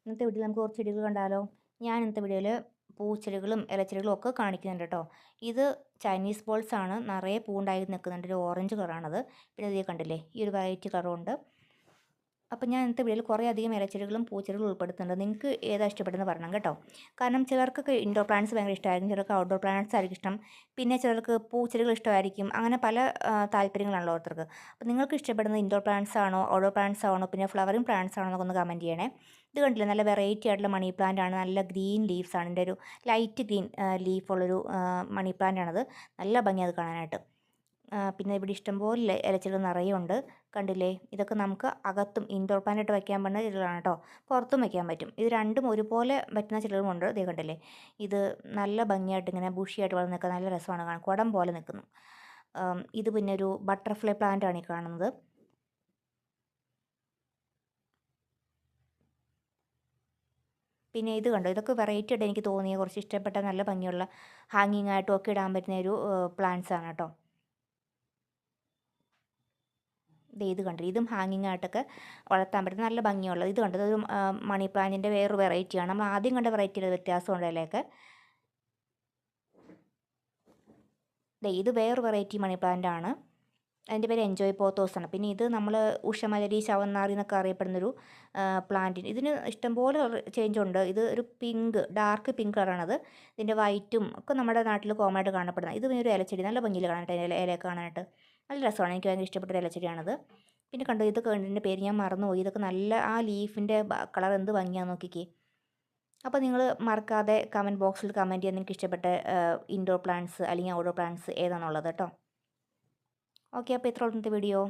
ഇന്നത്തെ വീഡിയോയിൽ നമുക്ക് കുറച്ച് ചെടികൾ കണ്ടാലോ. ഞാൻ ഇന്നത്തെ വീഡിയോയിൽ പൂച്ചെടികളും ഇലച്ചെടികളും ഒക്കെ കാണിക്കുന്നുണ്ട് കേട്ടോ. ഇത് ചൈനീസ് ബോൾസ് ആണ്, നിറയെ പൂണ്ടായി നിൽക്കുന്നുണ്ട്. ഒരു ഓറഞ്ച് കളറാണത്. പിന്നെ ഇത് കണ്ടില്ലേ, ഈ ഒരു വൈറ്റ് കളറുണ്ട്. അപ്പോൾ ഞാൻ ഇന്നത്തെ വീഡിയോയിൽ കുറേ അധികം ഇലച്ചെടികളും പൂച്ചെടികളും ഉൾപ്പെടുത്തുന്നുണ്ട്. നിങ്ങൾക്ക് ഏതാ ഇഷ്ടപ്പെടുന്നത് പറയണം കേട്ടോ. കാരണം ചിലർക്കൊക്കെ ഇൻഡോർ പ്ലാന്റ്സ് ഭയങ്കര ഇഷ്ടമായിരിക്കും, ചിലർക്ക് ഔട്ട്ഡോർ പ്ലാന്റ്സ് ആയിരിക്കും ഇഷ്ടം. പിന്നെ ചിലർക്ക് പൂച്ചെടികൾ ഇഷ്ടമായിരിക്കും. അങ്ങനെ പല താല്പര്യങ്ങളാണല്ലോ ഓരോരുത്തർക്ക്. അപ്പോൾ നിങ്ങൾക്ക് ഇഷ്ടപ്പെടുന്നത് ഇൻഡോർ പ്ലാന്റ്സ് ആണോ ഔട്ട്ഡോർ പ്ലാന്റ്സ് ആണോ പിന്നെ ഫ്ലവറിങ് പ്ലാന്റ്സ് ആണോ എന്നൊക്കെ ഒന്ന് കമൻറ്റ് ചെയ്യണേ. ഇത് കണ്ടില്ലേ, നല്ല വെറൈറ്റി ആയിട്ടുള്ള മണി പ്ലാന്റ് ആണ്. നല്ല ഗ്രീൻ ലീവ്സ് ആണ്. ഇതിൻ്റെ ഒരു ലൈറ്റ് ഗ്രീൻ ലീഫുള്ളൊരു മണി പ്ലാന്റ് ആണത്. നല്ല ഭംഗിയാണ് അത് കാണാനായിട്ട്. പിന്നെ ഇവിടെ ഇഷ്ടംപോലെ ഇലച്ചെടികൾ നിറയെ ഉണ്ട്. കണ്ടില്ലേ, ഇതൊക്കെ നമുക്ക് അകത്തും ഇൻഡോർ പ്ലാന്റായിട്ട് വയ്ക്കാൻ പറ്റുന്ന ചെടികളാണ് കേട്ടോ. പുറത്തും വയ്ക്കാൻ പറ്റും. ഇത് രണ്ടും ഒരുപോലെ പറ്റുന്ന ചെടികളുമുണ്ട്. ഇതേ കണ്ടില്ലേ, ഇത് നല്ല ഭംഗിയായിട്ട് ഇങ്ങനെ ബുഷിയായിട്ട് വളർന്ന് നിൽക്കുക, നല്ല രസമാണ് കാണാൻ, കുടം പോലെ നിൽക്കുന്നു. ഇത് പിന്നെ ഒരു ബട്ടർഫ്ലൈ പ്ലാന്റ് ആണ് ഈ കാണുന്നത്. പിന്നെ ഇത് കണ്ടോ, ഇതൊക്കെ വെറൈറ്റി ആയിട്ട് എനിക്ക് തോന്നിയ കുറച്ച് ഇഷ്ടപ്പെട്ട നല്ല ഭംഗിയുള്ള ഹാങ്ങിങ് ആയിട്ടും ഒക്കെ ഇടാൻ പറ്റുന്ന ഒരു പ്ലാന്റ്സ് ആണ് കേട്ടോ. ഇത് കണ്ടില്ല, ഇതും ഹാങ്ങിങ് ആയിട്ടൊക്കെ വളർത്താൻ പറ്റുന്ന നല്ല ഭംഗിയുള്ളത്. ഇത് കണ്ടത് ഒരു മണി പ്ലാന്റിൻ്റെ വേറൊരു വെറൈറ്റിയാണ്. നമ്മൾ ആദ്യം കണ്ട വെറൈറ്റിയുടെ വ്യത്യാസമുണ്ട് അതിലേക്ക്. ഇത് വേറൊരു വെറൈറ്റി മണി പ്ലാന്റ് ആണ്. അതിൻ്റെ പേര് എൻജോയ് പോത്തോസ് ആണ്. പിന്നെ ഇത് നമ്മൾ ഉഷമലരി ശവന്നാറി എന്നൊക്കെ അറിയപ്പെടുന്നൊരു പ്ലാന്റിന് ഇതിന് ഇഷ്ടംപോലെ ചേഞ്ച് ഉണ്ട്. ഇത് ഒരു പിങ്ക്, ഡാർക്ക് പിങ്ക് കളറാണത്. ഇതിൻ്റെ വൈറ്റും ഒക്കെ നമ്മുടെ നാട്ടിൽ കോമൺ ആയിട്ട് കാണപ്പെടുന്നത്. ഇത് ഒരു ഇലച്ചെടി, നല്ല ഭംഗിയിൽ കാണാനായിട്ട് അതിൻ്റെ ഇല കാണാനായിട്ട് നല്ല രസമാണ്. എനിക്ക് ഭയങ്കര ഇഷ്ടപ്പെട്ട ഇലച്ചെടിയാണത്. പിന്നെ കണ്ടോ, ഇത് കണ്ടിൻ്റെ പേര് ഞാൻ മറന്നുപോയി. ഇതൊക്കെ നല്ല ആ ലീഫിൻ്റെ കളർ എന്ത് ഭംഗിയാണെന്ന് നോക്കിക്കേ. അപ്പോൾ നിങ്ങൾ മറക്കാതെ കമൻറ്റ് ബോക്സിൽ കമൻറ്റ് ചെയ്യാൻ നിങ്ങൾക്ക് ഇഷ്ടപ്പെട്ട ഇൻഡോർ പ്ലാന്റ്സ് അല്ലെങ്കിൽ ഔട്ട്ഡോർ പ്ലാന്റ്സ് ഏതാണെന്നുള്ളത് കേട്ടോ. ഓക്കെ, അപ്പോൾ ഇത്ര ഉള്ളൂ ഇന്നത്തെ വീഡിയോ.